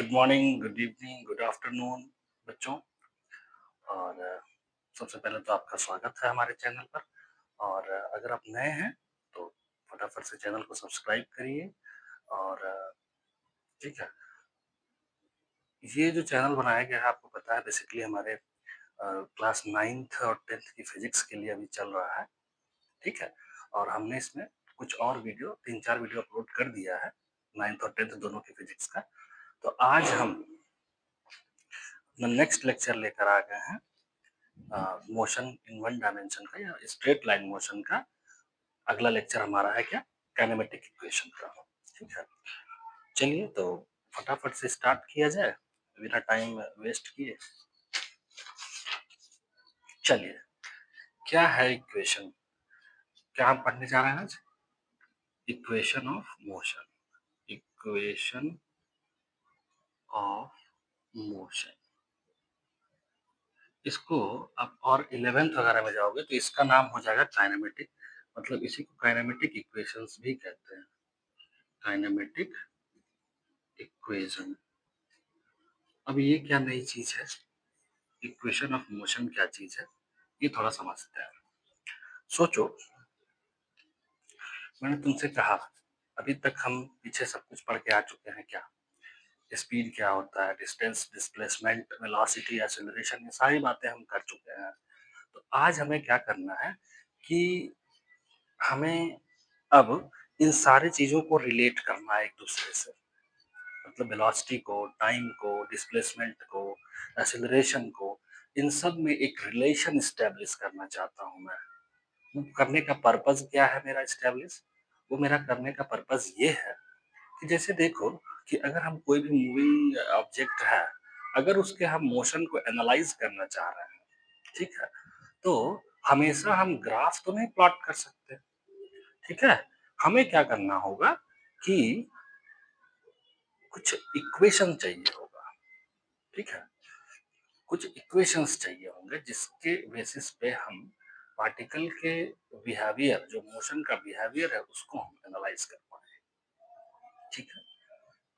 Good morning, good evening, good afternoon बच्चों। और सबसे पहले तो आपका स्वागत है हमारे चैनल पर। और अगर आप नए हैं तो फटाफट से चैनल को सब्सक्राइब करिए। और ठीक है, ये जो चैनल बनाया गया है आपको पता है बेसिकली हमारे क्लास 9th और 10th की फिजिक्स के लिए अभी चल रहा है। ठीक है, और हमने इसमें कुछ और वीडियो 3-4 वीडियो अपलोड कर दिया है 9th और 10th दोनों की फिजिक्स का। तो आज हम अपना नेक्स्ट लेक्चर लेकर आ गए हैं मोशन इन वन डायमेंशन का या स्ट्रेट लाइन मोशन का। अगला लेक्चर हमारा है क्या, काइनेमेटिक इक्वेशन का। ठीक है, चलिए तो फटाफट से स्टार्ट किया जाए बिना टाइम वेस्ट किए। चलिए, क्या है इक्वेशन, क्या हम पढ़ने जा रहे हैं आज? Equation of motion, equation of motion. इसको आप और 11th वगैरह में जाओगे तो इसका नाम हो जाएगा काइनेमेटिक, मतलब इसी को काइनेमेटिक इक्वेशंस भी कहते हैं, काइनेमेटिक इक्वेशन। अब ये क्या नई चीज है, इक्वेशन ऑफ मोशन क्या चीज है, ये थोड़ा समझते हैं। सोचो, मैंने तुमसे कहा अभी तक हम पीछे सब कुछ पढ़ के आ चुके हैं, क्या स्पीड क्या होता है, डिस्टेंस, डिस्प्लेसमेंट, वेलोसिटी, एक्सेलरेशन, ये सारी बातें हम कर चुके हैं। तो आज हमें क्या करना है कि हमें अब इन सारी चीजों को रिलेट करना है एक दूसरे से। मतलब वेलोसिटी को, टाइम को, डिस्प्लेसमेंट को, एक्सेलरेशन को, इन सब में एक रिलेशन स्टैब्लिश करना चाहता हूं मैं। वो करने का पर्पस क्या है मेरा स्टैब्लिश? वो मेरा करने का पर्पस ये है कि जैसे देखो कि अगर हम कोई भी मूविंग ऑब्जेक्ट है, अगर उसके हम मोशन को एनालाइज करना चाह रहे हैं, ठीक है, तो हमेशा हम ग्राफ तो नहीं प्लॉट कर सकते। ठीक है, हमें क्या करना होगा कि कुछ इक्वेशन चाहिए होगा। ठीक है, कुछ इक्वेशंस चाहिए होंगे जिसके बेसिस पे हम पार्टिकल के बिहेवियर, जो मोशन का बिहेवियर है, उसको हम एनालाइज कर पाए। ठीक है,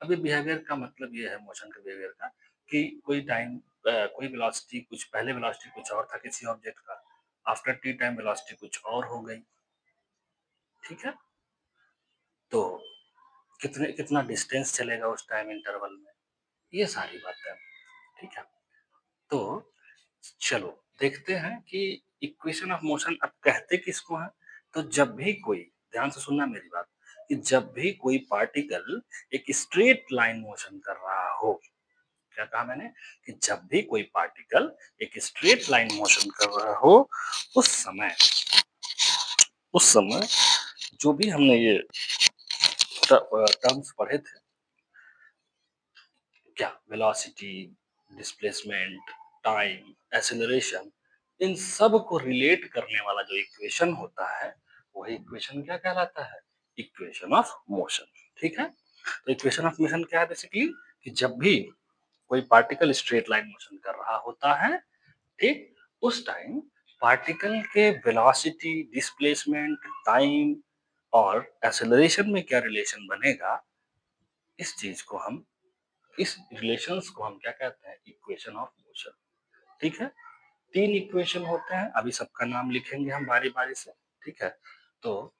अभी बिहेवियर का मतलब ये है, मोशन के बिहेवियर का, कि कोई टाइम कोई वेलोसिटी, कुछ पहले वेलोसिटी कुछ और था किसी ऑब्जेक्ट का, आफ्टर टी टाइम वेलोसिटी कुछ और हो गई। ठीक है, तो कितना डिस्टेंस चलेगा उस टाइम इंटरवल में, ये सारी बातें। ठीक है, तो चलो देखते हैं कि इक्वेशन ऑफ मोशन अब कहते किसको है। तो जब भी कोई, ध्यान से सुनना मेरी बात, कि जब भी कोई पार्टिकल एक स्ट्रेट लाइन मोशन कर रहा हो, क्या कहा मैंने, कि जब भी कोई पार्टिकल एक स्ट्रेट लाइन मोशन कर रहा हो, उस समय उस समय जो भी हमने ये टर्म्स पढ़े थे, क्या वेलोसिटी, डिस्प्लेसमेंट, टाइम, एक्सेलरेशन, इन सब को रिलेट करने वाला जो इक्वेशन होता है, वही इक्वेशन क्या कहलाता है, इक्वेशन ऑफ मोशन। ठीक है, तो इक्वेशन ऑफ मोशन क्या है बेसिकली, कि जब भी कोई पार्टिकल स्ट्रेट लाइन मोशन कर रहा होता है, ठीक, उस टाइम पार्टिकल के वेलोसिटी, डिस्प्लेसमेंट, टाइम और एक्सेलरेशन में क्या रिलेशन बनेगा, इस चीज को हम, इस रिलेशंस को हम क्या कहते हैं, इक्वेशन ऑफ मोशन। ठीक है, 3 इक्वेशन होते हैं, अभी सबका नाम लिखेंगे हम बारी बारी से। ठीक है, तो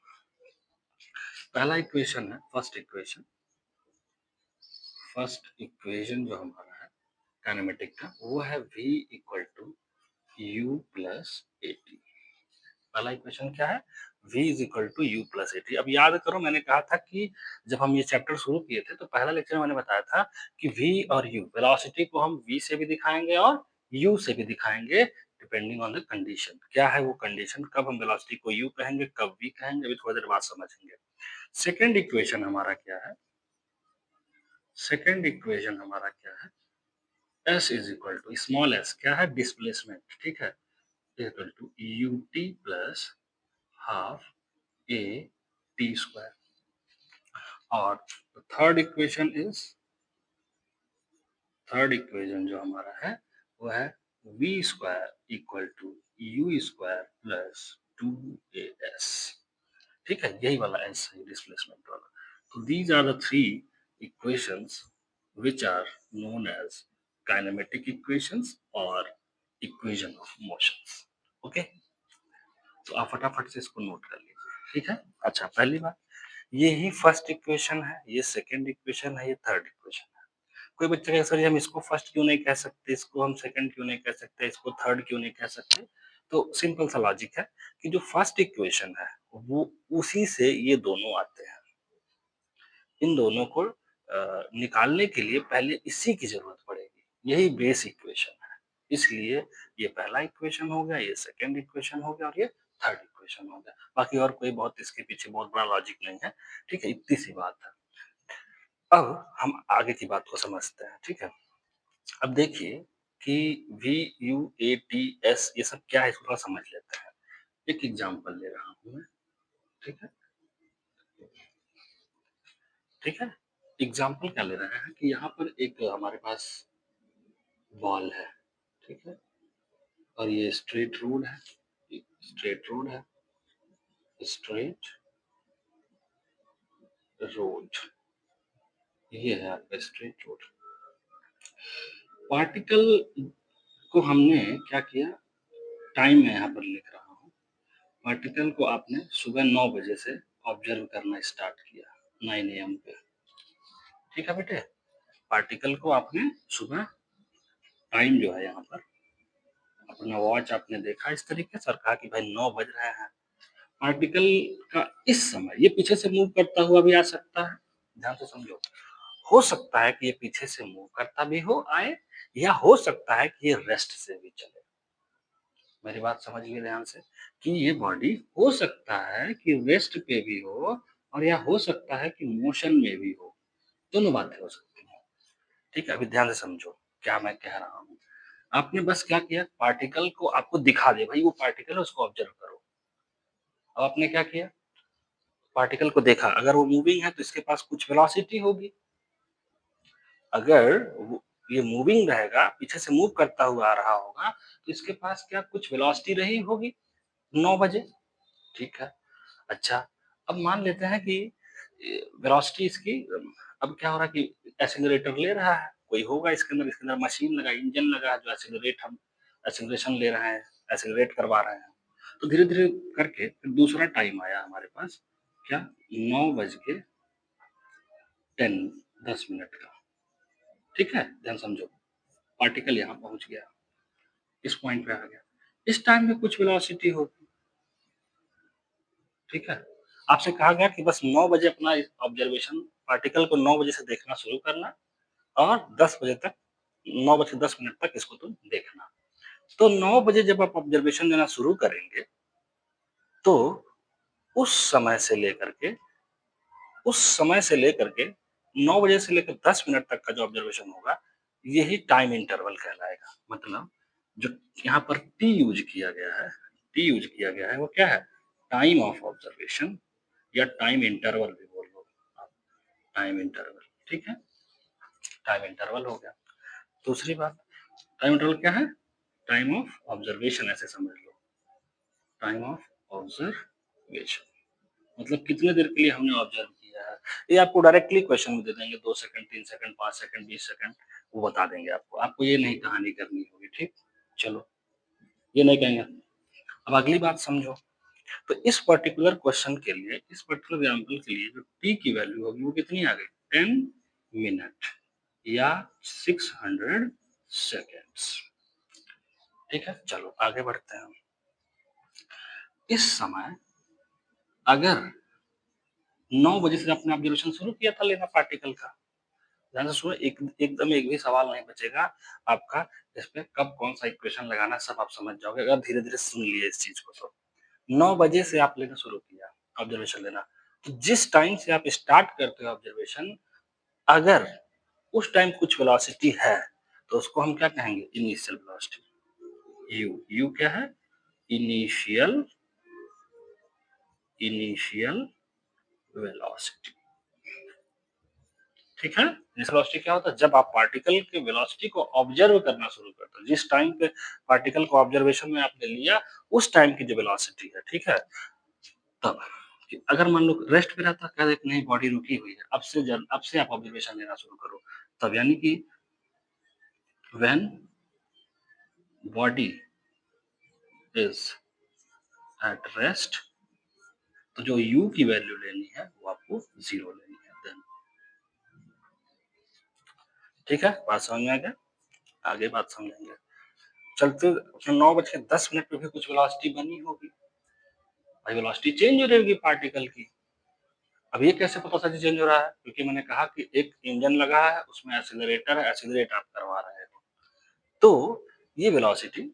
पहला इक्वेशन है, फर्स्ट इक्वेशन जो हमारा है काइनेमेटिक का, वो है v equal to u plus a t. पहला इक्वेशन क्या है, v is equal to u plus a t. अब याद करो, मैंने कहा था कि जब हम ये चैप्टर शुरू किए थे तो पहला लेक्चर में मैंने बताया था कि v और u, वेलोसिटी को हम v से भी दिखाएंगे और u से भी दिखाएंगे, डिपेंडिंग ऑन द कंडीशन। क्या है वो कंडीशन, कब हम वेलोसिटी को u कहेंगे, कब v कहेंगे, अभी थोड़ी देर बाद समझेंगे। सेकेंड इक्वेशन हमारा क्या है, सेकेंड इक्वेशन हमारा क्या है, s is equal to, small s क्या है, डिस्प्लेसमेंट। ठीक है, equal to u t plus half a t square. और third equation is, third equation जो हमारा है वो है v square equal to u square plus 2as। ठीक है, यही वाला एस है डिस्प्लेसमेंट वाला। तो these are the three equations which are known as kinematic equations or equation of motions. Okay, तो आप फटाफट से इसको नोट कर लीजिए, ठीक है। अच्छा, पहली बात, ये ही फर्स्ट इक्वेशन है, ये सेकंड इक्वेशन है, ये थर्ड इक्वेशन है। कोई बच्चा कहेगा सर, ये हम इसको फर्स्ट क्यों नहीं कह सकते, इसको हम सेकंड क्यों नहीं कह सकते, इसको थर्ड क्यों नहीं कह सकते? तो सिंपल सा लॉजिक है कि जो फर्स्ट इक्वेशन है वो उसी से ये दोनों आते हैं। इन दोनों को निकालने के लिए पहले इसी की जरूरत पड़ेगी, यही बेस इक्वेशन है। इसलिए ये पहला इक्वेशन हो गया, ये सेकंड इक्वेशन हो गया और ये थर्ड इक्वेशन हो गया। बाकी और कोई बहुत इसके पीछे बहुत बड़ा लॉजिक नहीं है, ठीक है, इतनी सी बात है। अब हम आगे की बात को समझते हैं, ठीक है। अब देखिए कि v u a t s ये सब क्या है, इसको थोड़ा समझ लेते हैं। एक एग्जांपल ले रहा हूं मैं, ठीक है, ठीक है। एग्जांपल क्या ले रहे हैं कि यहाँ पर एक हमारे पास बॉल है, ठीक है, और ये स्ट्रेट रोड है, स्ट्रेट रोड है, स्ट्रेट रोड, ये है आपका स्ट्रेट रोड। पार्टिकल को हमने क्या किया, टाइम मैं यहाँ पर लिख रहा हूँ। पार्टिकल को आपने सुबह 9 बजे से ऑब्जर्व करना स्टार्ट किया, 9 AM पे, ठीक है बेटे। पार्टिकल को आपने सुबह, टाइम जो है यहाँ पर अपना वॉच आपने देखा इस तरीके से और कहा कि भाई 9 बज रहे हैं। पार्टिकल का इस समय ये पीछे से मूव करता हुआ भी आ सकता है, ध्यान से समझो। हो सकता है कि ये पीछे से मूव करता भी हो आए, या हो सकता है कि ये रेस्ट से भी चले। मेरी बात समझिए ध्यान से कि ये बॉडी हो सकता है कि रेस्ट पे भी हो, और या हो सकता है कि मोशन में भी हो, दोनों बातें हो सकती हैं, ठीक है। अभी ध्यान से समझो क्या मैं कह रहा हूँ। आपने बस क्या किया, पार्टिकल को आपको दिखा दे भाई वो पार्टिकल है, उसको ऑब्जर्व करो। अब आपने क्या किया, पार्टिकल को देखा, अगर वो मूविंग है तो इसके पास कुछ वेलोसिटी होगी। अगर ये मूविंग रहेगा, पीछे से मूव करता हुआ आ रहा होगा, तो इसके पास क्या कुछ वेलोसिटी रही होगी 9 बजे, ठीक है। अच्छा, अब मान लेते हैं कि वेलोसिटी इसकी, अब क्या हो रहा है कि एक्सेलरेटर ले रहा है, कोई होगा इसके अंदर मशीन लगा, इंजन लगा जो एक्सेलरेट, हम एक्सेलरेशन ले रहे हैं, एक्सेलरेट करवा रहे हैं। तो धीरे-धीरे करके फिर दूसरा टाइम आया हमारे पास, क्या 9 बज के 10 मिनट का, ठीक है। ध्यान समझो, पार्टिकल यहाँ पहुंच गया, इस पॉइंट पे आ गया, इस टाइम में कुछ वेलोसिटी होगी, ठीक है। आपसे कहा गया कि बस 9 बजे अपना ऑब्जर्वेशन, पार्टिकल को 9 बजे से देखना शुरू करना और 10 बजे तक, 9 बज के 10 मिनट तक इसको तुम देखना। तो 9 बजे जब आप ऑब्जर्वेशन देना शुरू करेंगे, तो उस समय से लेकर के उस समय से लेकर के 9 बजे से लेकर 10 मिनट तक का जो ऑब्जर्वेशन होगा, यही टाइम इंटरवल कहलाएगा। मतलब जो यहाँ पर टी यूज किया गया है, टी यूज किया गया है वो क्या है, टाइम ऑफ ऑब्जर्वेशन, या टाइम इंटरवल भी बोल लो आप, टाइम इंटरवल, ठीक है। टाइम इंटरवल हो गया। दूसरी बात, टाइम इंटरवल क्या है, टाइम ऑफ ऑब्जर्वेशन ऐसे समझ लो, टाइम ऑफ ऑब्जर्वेशन मतलब कितने देर के लिए हमने ऑब्जर्व किया है। ये आपको डायरेक्टली क्वेश्चन में दे देंगे, 2 सेकंड, 3 सेकंड, 5 सेकंड, 20 सेकंड, वो बता देंगे आपको। आपको ये नहीं कहानी करनी होगी, ठीक। चलो, ये नहीं कहेंगे। अब अगली बात समझो, तो इस पर्टिकुलर क्वेश्चन के लिए, इस पर्टिकुलर एग्जाम्पल के लिए जो टी की वैल्यू होगी वो कितनी आ गई, 10 मिनट या 600 सेकेंड्स, ठीक है। चलो आगे बढ़ते हैं। इस समय अगर 9 बजे से आपने ऑब्जर्वेशन शुरू किया था लेना पार्टिकल का, ध्यान से सुनो, एकदम एक भी सवाल नहीं बचेगा आपका इस पे, कब कौन सा इक्वेशन लगाना सब आप समझ जाओगे अगर धीरे धीरे सुन लिए इस चीज को। तो 9 बजे से आप लेना शुरू किया ऑब्जर्वेशन लेना, तो जिस टाइम से आप स्टार्ट करते हो ऑब्जर्वेशन, अगर उस टाइम कुछ वेलोसिटी है तो उसको हम क्या कहेंगे, इनिशियल वेलोसिटी। यू क्या है, इनिशियल इनिशियल वेलोसिटी, ठीक है। इनिशियल वेलोसिटी क्या होता है, जब आप पार्टिकल के वेलोसिटी को ऑब्जर्व करना शुरू करते हो, जिस टाइम पे पार्टिकल को ऑब्जर्वेशन में आपने लिया उस टाइम की जो वेलोसिटी है, ठीक है, तब। कि अगर मान लो रेस्ट पे रहता, कह देते नहीं बॉडी रुकी हुई है, अब से आप ऑब्जर्वेशन लेना शुरू करो। तब यानी कि when body is at rest, तो जो यू की वैल्यू लेनी है वो आपको 0 लेनी है देन। ठीक है, बात समझ में आ गया? आगे बात समझेंगे। चलते 9:10 पे भी कुछ वेलोसिटी बनी होगी। भाई वेलोसिटी चेंज हो जाएगी पार्टिकल की। अब ये कैसे पता चला चेंज हो रहा है? क्योंकि मैंने कहा कि एक इंजन लगा है, उसमें एक्सीलरेटर है, एक्सीलरेट आप करवा रहे हो। तो ये वेलोसिटी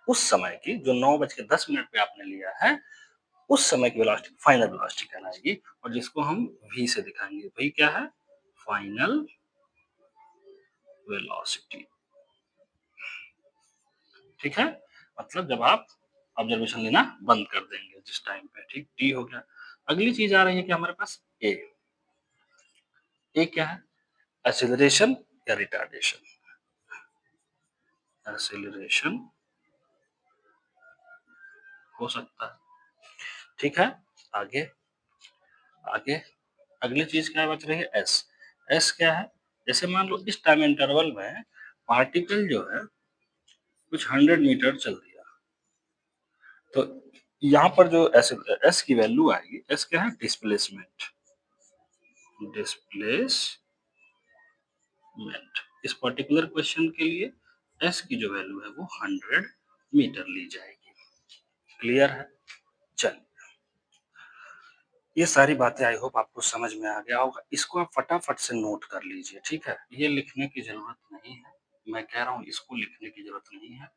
उस समय की जो 9:10 पे आपने लिया है, उस समय की वेलोसिटी फाइनल वेलोसिटी कहलाएगी और जिसको हम v से दिखाएंगे। वही क्या है? Final velocity. ठीक है, मतलब जब आप ऑब्जर्वेशन लेना बंद कर देंगे जिस टाइम पे। ठीक, टी हो गया। अगली चीज आ रही है कि हमारे पास ए। ए क्या है? एक्सीलरेशन या रिटार्डेशन। एक्सीलरेशन हो सकता है। ठीक है, आगे आगे अगली चीज क्या बच रही है? एस। एस क्या है? जैसे मान लो इस टाइम इंटरवल में पार्टिकल जो है कुछ 100 मीटर चल दिया, तो यहाँ पर जो एस की वैल्यू आएगी, एस क्या है? डिस्प्लेसमेंट। डिस्प्लेसमेंट इस पर्टिकुलर क्वेश्चन के लिए एस की जो वैल्यू है वो 100 मीटर ली जाएगी। क्लियर है? चलिए, ये सारी बातें आई होप आपको समझ में आ गया होगा। इसको आप फटाफट से नोट कर लीजिए। ठीक है, ये लिखने की जरूरत नहीं है, मैं कह रहा हूँ इसको लिखने की जरूरत नहीं है।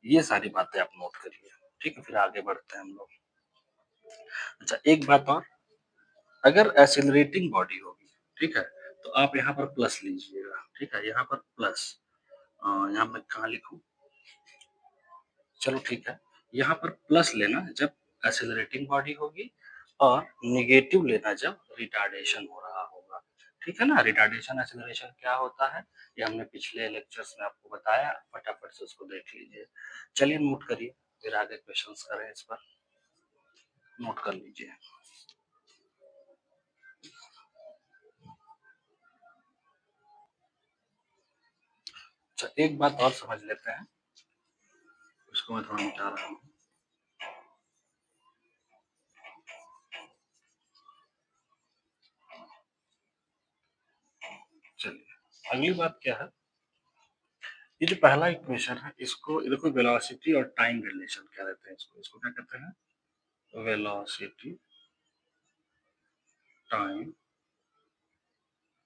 ये सारी बातें आप नोट करिए। ठीक है, फिर आगे बढ़ते हैं हम लोग। अच्छा, एक बात और, अगर एक्सेलरेटिंग बॉडी होगी, ठीक है, तो आप यहाँ पर प्लस लीजिएगा। ठीक है, यहाँ पर प्लस, यहाँ मैं कहाँ लिखूं? चलो ठीक है, यहाँ पर प्लस लेना जब एक्सेलरेटिंग बॉडी होगी और निगेटिव लेना जब रिटार्डेशन हो रहा होगा। ठीक है ना? रिटार्डेशन एक्सेलरेशन क्या होता है ये हमने पिछले लेक्चर्स में आपको बताया, फटाफट से उसको देख लीजिए। चलिए नोट करिए, फिर आगे क्वेश्चंस करें इस पर। नोट कर लीजिए। अच्छा, एक बात और समझ लेते हैं, उसको मैं थोड़ा मिटा रहा हूँ। चलिए, अगली बात क्या है? ये जो पहला इक्वेशन है इसको देखो, वेलोसिटी और टाइम रिलेशन क्या रहते हैं, इसको इसको क्या कहते हैं? Velocity time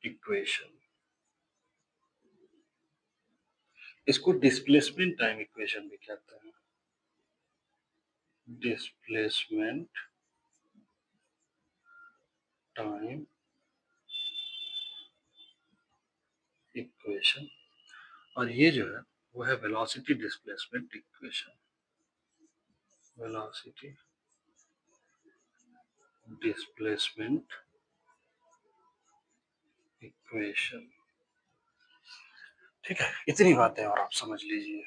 equation. इसको डिस्प्लेसमेंट टाइम इक्वेशन भी कहते हैं। डिस्प्लेसमेंट टाइम इक्वेशन, और ये जो है वो है velocity displacement equation. Velocity displacement equation. ठीक है, इतनी बातें और आप समझ लीजिए।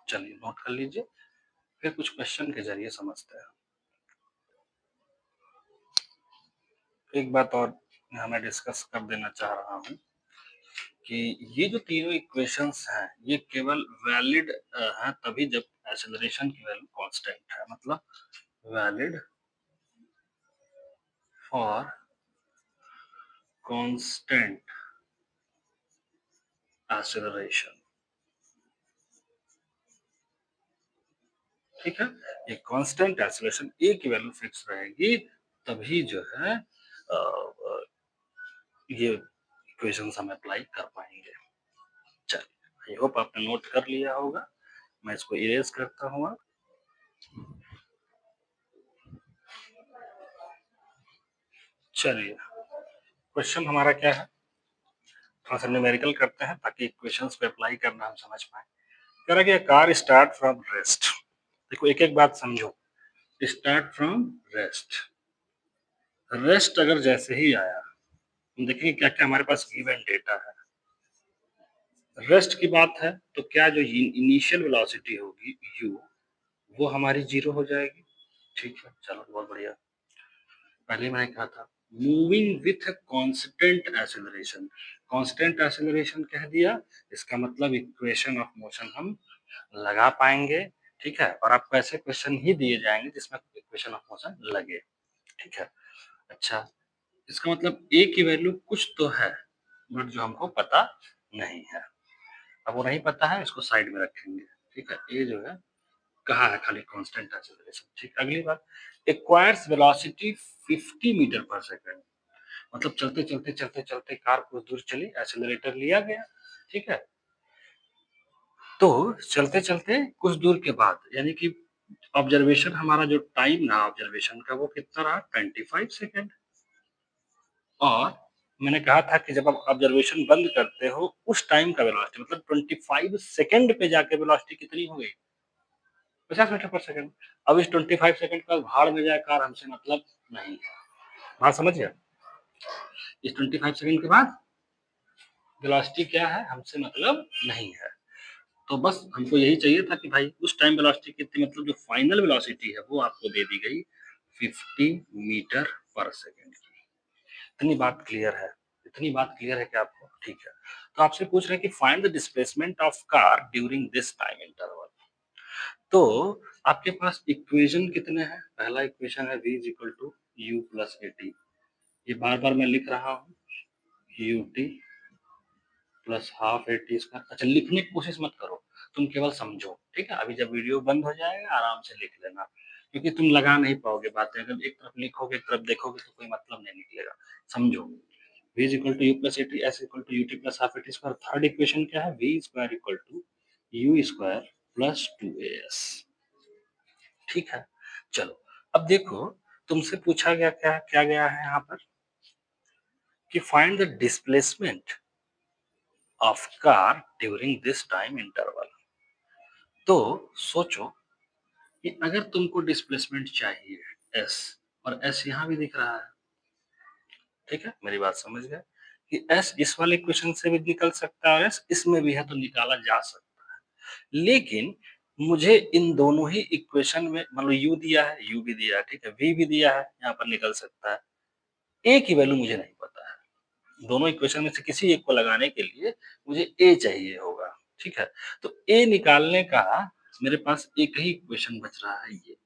चलिए नोट कर लीजिए, फिर कुछ क्वेश्चन के जरिए समझते हैं। एक बात और यहाँ मैं डिस्कस कर देना चाह रहा हूँ कि ये जो तीनों इक्वेशंस हैं ये केवल वैलिड हैं तभी जब एक्सेलरेशन की वैल्यू कांस्टेंट है। मतलब वैलिड फॉर कांस्टेंट एक्सेलरेशन। ठीक है, ये कांस्टेंट एक्सेलरेशन ए की वैल्यू फिक्स रहेगी तभी जो है ये इक्वेशंस हम अप्लाई कर पाएंगे। चलिए, आई होप आपने नोट कर लिया होगा। मैं इसको इरेज करता हूँ। चलिए, क्वेश्चन हमारा क्या है, थोड़ा सा न्यूमेरिकल करते हैं ताकि इक्वेशंस पे अप्लाई करना हम समझ पाए। कह रहा है कि कार स्टार्ट फ्रॉम रेस्ट। देखो एक एक बात समझो, स्टार्ट फ्रॉम रेस्ट। रेस्ट अगर जैसे ही आया, हम देखेंगे क्या क्या हमारे पास गिवन डेटा है। रेस्ट की बात है तो क्या जो इनिशियल वेलोसिटी होगी u, वो हमारी 0 हो जाएगी। ठीक है, चलो बहुत बढ़िया। पहले मैंने कहा था moving with constant acceleration, constant acceleration कह दिया, इसका मतलब इक्वेशन ऑफ मोशन हम लगा पाएंगे। ठीक है, और आपको ऐसे क्वेश्चन ही दिए जाएंगे जिसमें इक्वेशन ऑफ मोशन लगे। ठीक है, अच्छा, इसका मतलब ए की वैल्यू कुछ तो है, बट जो हमको पता नहीं है। अब वो नहीं पता है, इसको साइड में रखेंगे। ठीक है, ए जो है कहा है खाली कांस्टेंट एक्सेलरेशन। ठीक, अगली बात, acquires velocity 50 metre per second, मतलब चलते चलते चलते चलते कार कुछ दूर चली, एक्सेलरेटर लिया गया। ठीक है, तो चलते चलते कुछ दूर के बाद, यानी कि ऑब्जर्वेशन, हमारा जो टाइम रहा ऑब्जर्वेशन का वो कितना रहा, 25 सेकेंड। और मैंने कहा था कि जब आप ऑब्जर्वेशन बंद करते हो उस टाइम का वेलोसिटी, मतलब 25 सेकंड पे जाके वेलोसिटी कितनी हो गई, 50 मीटर पर सेकंड। अब इस 25 सेकंड का भाड़ में जाए कार, हमसे मतलब नहीं है। बात समझ गया, इस 25 सेकंड के बाद वेलोसिटी क्या है, हमसे मतलब नहीं है। तो बस हमको यही चाहिए था कि भाई उस टाइम वेलोसिटी कितनी, मतलब जो फाइनल वेलोसिटी है वो आपको दे दी गई 50 मीटर पर सेकंड की। इतनी बात क्लियर है, इतनी बात क्लियर है कि आपको, ठीक है। तो आपसे पूछ रहे हैं कि find the displacement of car during this time interval. तो आपके पास इक्वेशन कितने हैं, पहला इक्वेशन है v is equal to u plus a t, ये बार बार मैं लिख रहा हूँ, u t plus half a t square. अच्छा, लिखने की कोशिश मत करो, तुम केवल समझो। ठीक है, अभी जब वीडियो बंद हो जाएगा आराम से लिख लेना, क्योंकि तुम लगा नहीं पाओगे बातें, अगर एक तरफ लिखोगे एक तरफ देखोगे तो कोई मतलब नहीं निकलेगा। समझो, v is equal to u plus at, s equal to ut plus half at square। Third equation क्या है, v square equal to u square plus 2as। ठीक है, चलो अब देखो, तुमसे पूछा गया क्या क्या गया है यहाँ पर कि find the displacement of car during this time interval. तो सोचो कि अगर तुमको डिस्प्लेसमेंट चाहिए s, और s यहाँ भी दिख रहा है, ठीक है, मेरी बात समझ गए कि s इस वाले क्वेश्चन से भी निकल सकता है और s इसमें भी है, तो निकाला जा सकता है। लेकिन मुझे इन दोनों ही इक्वेशन में, मतलब u दिया है, u भी दिया है, ठीक है, v भी दिया है, यहाँ पर निकल सकता है। a की वैल्यू मुझे नहीं पता है, दोनों इक्वेशन में से किसी एक को लगाने के लिए मुझे a चाहिए होगा। ठीक है, तो a निकालने का मेरे पास एक ही इक्वेशन बच रहा है, ये।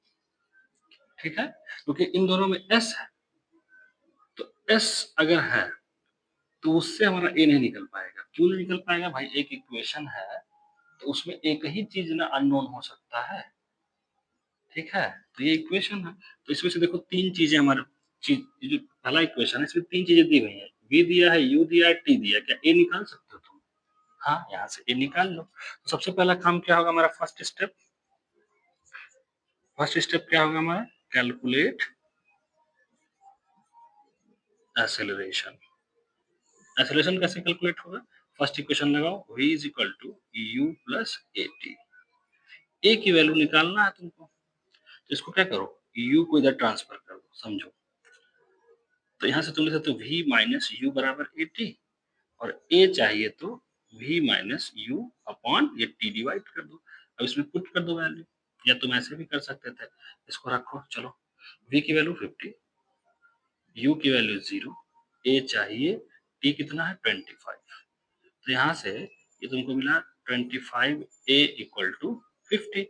ठीक है, क्योंकि इन दोनों में s है, तो s अगर है तो उससे हमारा ए नहीं निकल पाएगा। क्यों नहीं निकल पाएगा भाई, एक इक्वेशन है तो उसमें एक ही चीज ना अननोन हो सकता है। ठीक है, तो ये इक्वेशन है, तो इसमें से देखो तीन चीजें हमारे, चीज जो पहला इक्वेशन है इसमें तीन चीजें दी हुई हैं, बी दिया है, यू दिया है, टी दिया है। क्या ए निकाल सकते हो तुम? हाँ, यहाँ से ए निकाल लो। तो सबसे पहला काम क्या होगा हमारा, फर्स्ट स्टेप क्या होगा हमारा, कैलकुलेट एक्सेलरेशन। एक्सेलरेशन कैसे कैलकुलेट होगा, फर्स्ट इक्वेशन लगाओ, v is equal to u plus a t. A की वैल्यू निकालना है तुमको, तो इसको क्या करो, u को इधर ट्रांसफर कर दो, समझो। तो यहाँ से तुम लिख सकते हो v माइनस यू बराबर ए टी, और a चाहिए तो v माइनस यू अपॉन ये t डिवाइड कर दो। अब इसमें पुट कर दो वैल्यू, या तुम ऐसे भी कर सकते थे, इसको रखो। चलो, v की वैल्यू 50, u की वैल्यू 0, a चाहिए, t कितना है 25। तो यहाँ से ये तुमको मिला 25 a इक्वल टू 50,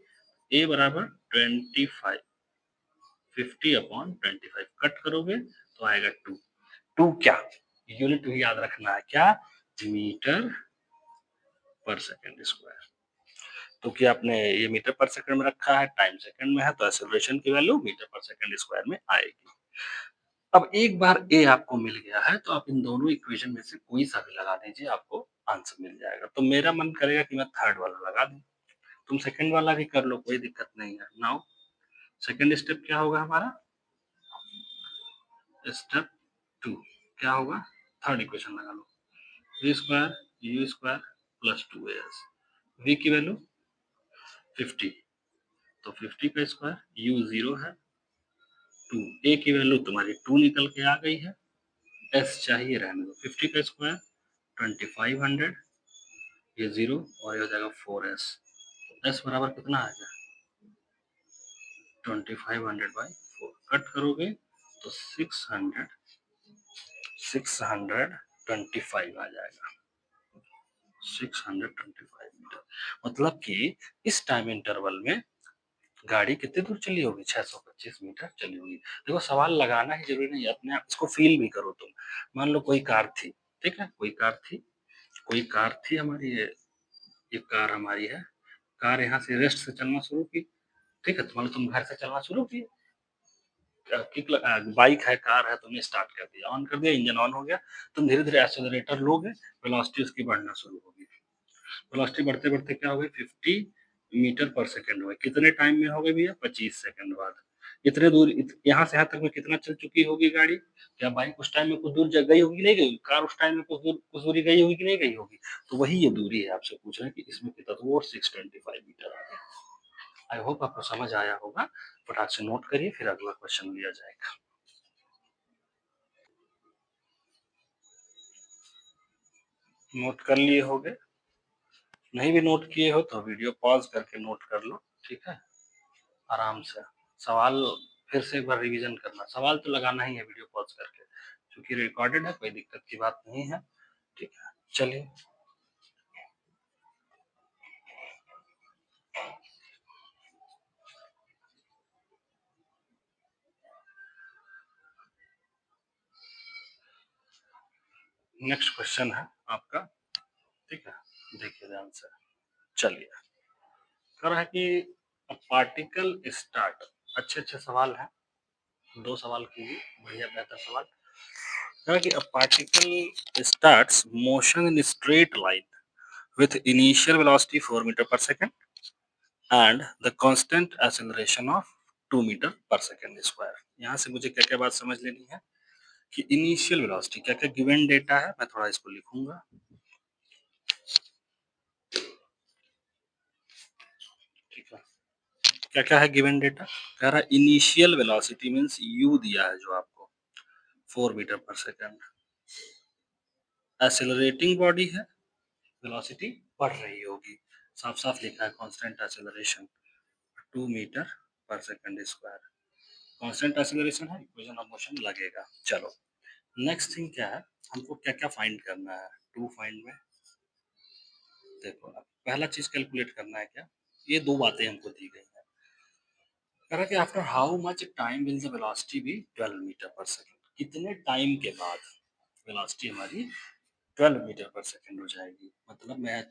a बराबर 25, 50 अपॉन 25 कट करोगे तो आएगा 2। 2 क्या, यूनिट भी याद रखना है, क्या, मीटर पर सेकंड स्क्वायर। तो क्या आपने ये मीटर पर सेकंड में रखा है, टाइम सेकंड में है, तो एक्सेलरेशन की value metre per second square में आएगी। अब एक बार ए आपको मिल गया है तो आप इन दोनों इक्वेशन में से कोई सा भी लगा दीजिए, आपको आंसर मिल जाएगा। तो मेरा मन करेगा कि मैं थर्ड वाला लगा दूं, तुम सेकंड वाला भी कर लो, कोई दिक्कत नहीं है। नाउ सेकंड स्टेप क्या होगा हमारा, स्टेप 2 क्या होगा, थर्ड इक्वेशन लगा लो, v square you square plus 2as, v की वैल्यू 50, तो 50 का स्क्वायर, u 0 है, 2, a की वैल्यू तुम्हारी 2 निकल के आ गई है, s चाहिए रहने दो, 50 का स्क्वायर 2500, ये 0 और ये हो जाएगा 4s, s बराबर कितना आ गया 2500/4 कट करोगे तो 625 आ जाएगा, 625 मीटर। मतलब कि इस टाइम इंटरवल में गाड़ी कितनी दूर चली होगी, 625 मीटर चली होगी। देखो सवाल लगाना ही जरूरी नहीं है, अपने आप इसको फील भी करो तुम। मान लो कोई कार थी, ठीक है, कोई कार थी हमारी, ये कार हमारी है। कार यहाँ से रेस्ट से चलना शुरू की, ठीक है, मान लो तुम घर से चलना शुरू किए, बाइक है, कार है, तुमने स्टार्ट कर दिया, ऑन कर दिया, इंजन ऑन हो गया, तुम धीरे धीरे एक्सेलरेटर लोगे, वेलोसिटी उसकी बढ़ना शुरू होगी। वेलोसिटी बढ़ते बढ़ते क्या हो गई, 50 मीटर पर सेकेंड हो गई। कितने टाइम में हो गई भैया, 25 सेकेंड बाद। इतने दूर यहाँ से यहाँ तक में कितना चल चुकी होगी गाड़ी? क्या बाइक उस टाइम में कुछ दूर गई होगी, नहीं गई? कार उस टाइम में कुछ दूरी गई होगी कि नहीं गई होगी? तो वही ये दूरी है, आपसे पूछ रहे हैं कि इसमें कितना, तो वो 625 मीटर आ गया। आई होप आपको समझ आया होगा। फटाक से नोट करिए, फिर अगला क्वेश्चन लिया जाएगा। नोट कर लिए होगे? नहीं भी नोट किए हो तो वीडियो पॉज करके नोट कर लो, ठीक है, आराम से। सवाल फिर से एक बार रिवीजन करना, सवाल तो लगाना ही है वीडियो पॉज करके, क्योंकि रिकॉर्डेड है, कोई दिक्कत की बात नहीं है, ठीक है। चलिए नेक्स्ट क्वेश्चन है आपका, ठीक है, देखिए ध्यान से। चलिए, कह रहा है कि पार्टिकल स्टार्ट, अच्छे अच्छे सवाल हैं, दो सवाल कीजिए, बढ़िया बेहतर सवाल। कह रहा है कि a particle starts motion in straight line with initial velocity 4 meter per second and the constant acceleration of 2 metre per second square. यहाँ से मुझे क्या क्या बात समझ लेनी है कि इनिशियल वेलोसिटी क्या क्या गिवन डेटा है, मैं थोड़ा इसको लिखूंगा, ठीक है। क्या क्या है गिवन डेटा, कह रहा है इनिशियल वेलोसिटी मींस यू दिया है जो आपको 4 metre per second, accelerating body है, वेलोसिटी बढ़ रही होगी, साफ साफ लिखा है constant acceleration 2 metre per second square. Constant acceleration है, इक्वेशन ऑफ मोशन लगेगा। चलो नेक्स्ट थिंग क्या है, हमको क्या क्या फाइंड करना है टू फाइंड में। देखो अब पहला चीज कैलकुलेट करना है क्या, ये दो बातें हमको दी गई है। कह रहा है कि after how much time will the velocity be 12 metre per second, कितने टाइम के बाद वेलोसिटी हमारी 12 मीटर पर सेकेंड हो जाएगी। मतलब मैं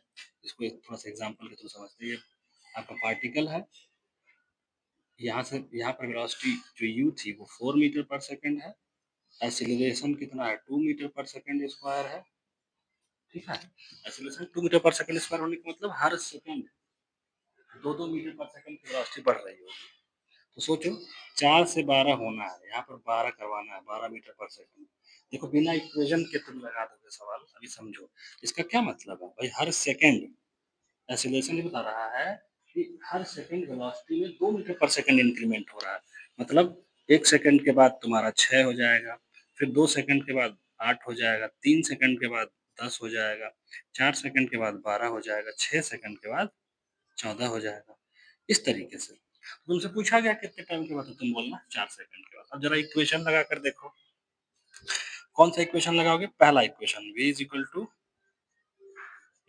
इसको एक थोड़ा सा एग्जांपल के थ्रू समझते हैं। आपका पार्टिकल है, यहाँ से यहाँ पर वेलोसिटी जो यू थी वो 4 मीटर पर सेकेंड है, एक्सीलरेशन कितना है, 2 मीटर पर सेकेंड स्क्वायर है, ठीक है। Acceleration 2 metre per second square होने का मतलब हर सेकंड 2-2 मीटर पर सेकंड की वेलोसिटी बढ़ रही होगी। तो सोचो 4 से 12 होना है, यहाँ पर 12 करवाना है, 12 मीटर पर सेकंड। देखो बिना इक्वेशन के तुम लगा दोगे सवाल, अभी समझो इसका क्या मतलब है भाई। हर सेकंड एक्सीलरेशन ये बता रहा है कि हर सेकंड वेलोसिटी में 2 मीटर पर सेकंड इंक्रीमेंट हो रहा है। मतलब 1 सेकंड के बाद तुम्हारा 6 हो जाएगा, फिर 2 सेकंड के बाद 8 हो जाएगा, 3 सेकंड के बाद 10 हो जाएगा, 4 सेकंड के बाद 12 हो जाएगा, 6 सेकंड के बाद 14 हो जाएगा। इस तरीके से तुमसे पूछा गया कितने टाइम के बाद, तो तुम बोलना 4 सेकंड के बाद। अब जरा इक्वेशन लगा कर देखो, कौन सा इक्वेशन लगाओगे, पहला equation v is equal to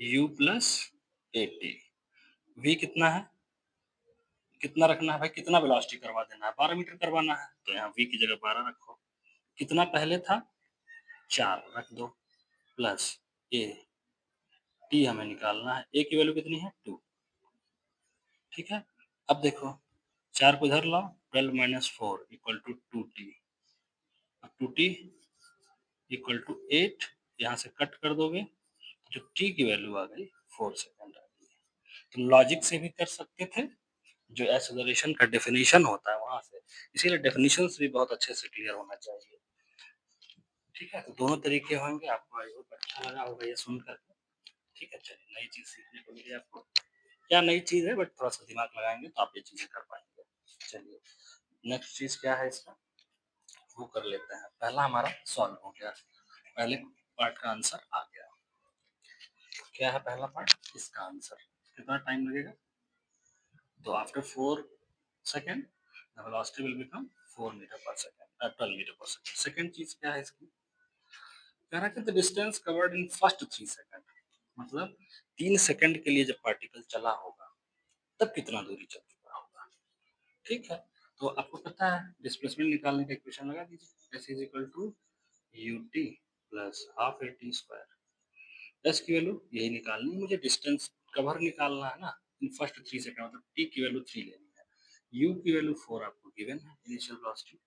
u plus a t. v कितना है, कितना रखना है भाई, कितना वेलोसिटी करवा देना है, 12 मीटर करवाना है, तो यहाँ v की जगह 12 रखो। कितना पहले था, 4 रख दो, प्लस ए, टी हमें निकालना है, ए की वैल्यू कितनी है 2, ठीक है। अब देखो 4 को इधर लाओ, 12 माइनस 4 इक्वल टू 2t। अब 2t इक्वल टू 8, यहाँ से कट कर दोगे, जो t की वैल्यू आ गई 4 सेकंड आ गई। तो लॉजिक से भी कर सकते थे, जो एक्सेलरेशन का डेफिनेशन होता है वहां से, इसीलिए डेफिनेशन भी बहुत अच्छे से क्लियर होना चाहिए, ठीक है। तो दोनों तरीके होंगे, आपको आई होप अच्छा लगा होगा ये सुनकर, ठीक है। चलिए नई चीज सीखने को मिली आपको, क्या नई चीज है, बट थोड़ा सा दिमाग लगाएंगे तो आप ये चीजें कर पाएंगे। चलिए नेक्स्ट चीज क्या है इसका, वो कर लेते हैं। पहला हमारा सॉल्व हो गया, पहले पार्ट का आंसर आ गया। क्या है पहला पार्ट, इसका आंसर कितना टाइम लगेगा, तो after 4 second the velocity will become 4 metre per second 12 metre per second. Second चीज क्या है इसकी, कह रहा है कि the distance covered in first 3 second, मतलब 3 सेकंड के लिए जब पार्टिकल चला होगा तब कितना दूरी चल चुका होगा। ठीक है, तो आपको पता है डिस्प्लेसमेंट निकालने का इक्वेशन लगा दीजिए, s is equal to ut plus half a t square. s की वैल्यू यही निकालनी है मुझे, डिस्टेंस कवर निकालना है ना, इन फर्स्ट 3 सेकंड मतलब t की वैल्यू 3 लेनी है, u की वैल्यू 4 आपको गिवन है, इनिशियल वेलोसिटी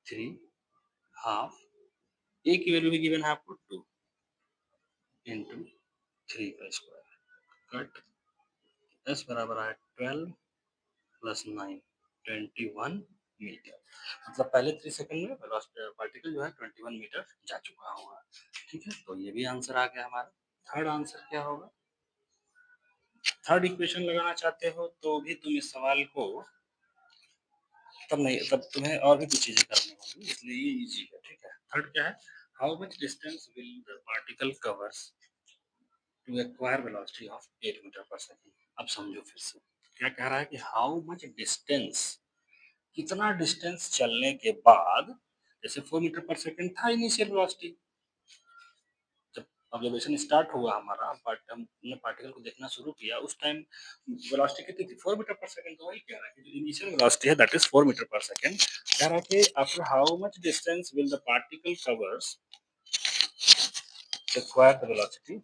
3 हाफ, a की वैल्यू भी गिवन है आपको 2 इंटू 3 का स्क्वायर, कट s बराबर है 12 प्लस 9 21 मीटर, मतलब पहले 3 सेकंड में पार्टिकल जो है 21 मीटर जा चुका होगा। ठीक है, तो ये भी आंसर आ गया हमारा। थर्ड आंसर क्या होगा, थर्ड इक्वेशन लगाना चाहते हो तो भी तुम इस सवाल को तब नहीं, तब तुम्हें और भी कुछ चीजें करनी होंगी, इसलिए ये इजी है। ठीक है, थर्ड क्या है, how much distance will the particle covers to acquire velocity of 8 metre per second. अब समझो फिर से, क्या कह रहा है कि हाउ मच डिस्टेंस, कितना डिस्टेंस चलने के बाद, जैसे 4 मीटर पर सेकंड था इनिशियल वेलोसिटी, जब ऑब्जर्वेशन स्टार्ट हुआ हमारा, हमने पार्टिकल को देखना शुरू किया, उस टाइम वेलोसिटी कितनी थी, 4 मीटर पर सेकंड। तो वही कह रहा है कि जो इनिशियल वेलोसिटी है that is 4 metre per second. कह रहा है कि after how much distance will the particle covers acquire the velocity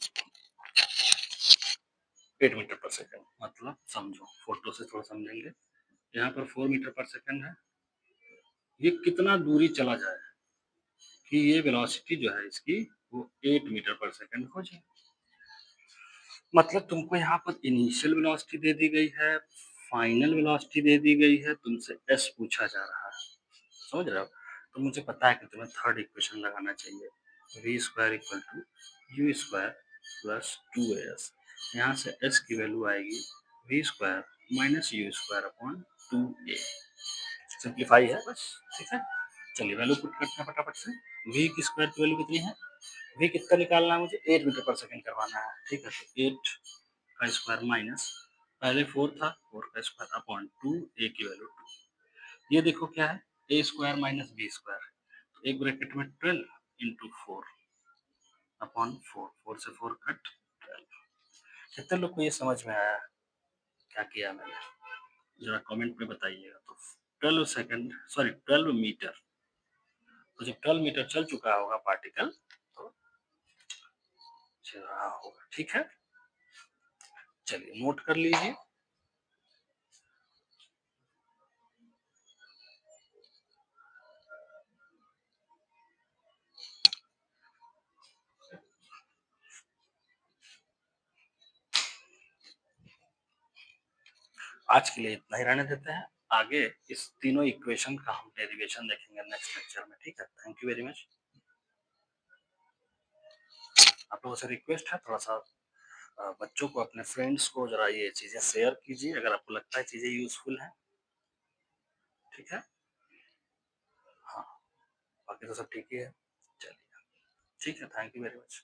8 metre per second. मतलब समझो, फोटो से थोड़ा समझेंगे, यहाँ पर 4 मीटर पर सेकंड है, ये कितना दूरी चला जाए कि ये वेलोसिटी जो है इसकी वो 8 मीटर पर सेकंड हो जाए। मतलब तुमको यहाँ पर इनिशियल वेलोसिटी दे दी गई है, फाइनल वेलोसिटी दे दी गई है, तुमसे एस पूछा जा रहा है, समझ रहे हो। तो मुझे पता है कि तुम्हें थर्ड इक्वेशन लगाना चाहिए, v square equal to u square plus 2as। यहाँ से एस की वैल्यू आएगी v square minus u square upon 2a। Simplify है बस। ठीक है, चलिए वैल्यू पुट करते हैं फटाफट से। वी की स्क्वायर की वैल्यू कितनी है, वी कितना निकालना है मुझे, 8 मीटर पर सेकंड करवाना है। ठीक है, तो 8 का स्क्वायर माइनस, पहले 4 था, 4 का स्क्वायर अपॉन 2, ए की वैल्यू 2। ये देखो क्या है, ए स्क्वायर माइनस बी स्क्वायर, तो एक ब्रैकेट में 12 इंटू 4 अपॉन 4, 4 से 4 कट 12। कितने लोग को ये समझ में आया क्या किया मैंने, जरा कमेंट में बताइएगा। तो 12 सेकंड, सॉरी 12 मीटर, तो जब 12 मीटर चल चुका होगा पार्टिकल तो चल रहा होगा। ठीक है, चलिए नोट कर लीजिए। आज के लिए इतना ही रहने देते हैं, आगे इस तीनों इक्वेशन का हम डेरिवेशन देखेंगे नेक्स्ट लेक्चर में। ठीक है, थैंक यू वेरी मच। आप लोगों से रिक्वेस्ट है, थोड़ा सा बच्चों को, अपने फ्रेंड्स को जरा ये चीजें शेयर कीजिए अगर आपको लगता है चीजें यूजफुल हैं। ठीक है, हाँ, बाकी तो सब ठीक ही है। चलिए, ठीक है, थैंक यू वेरी मच।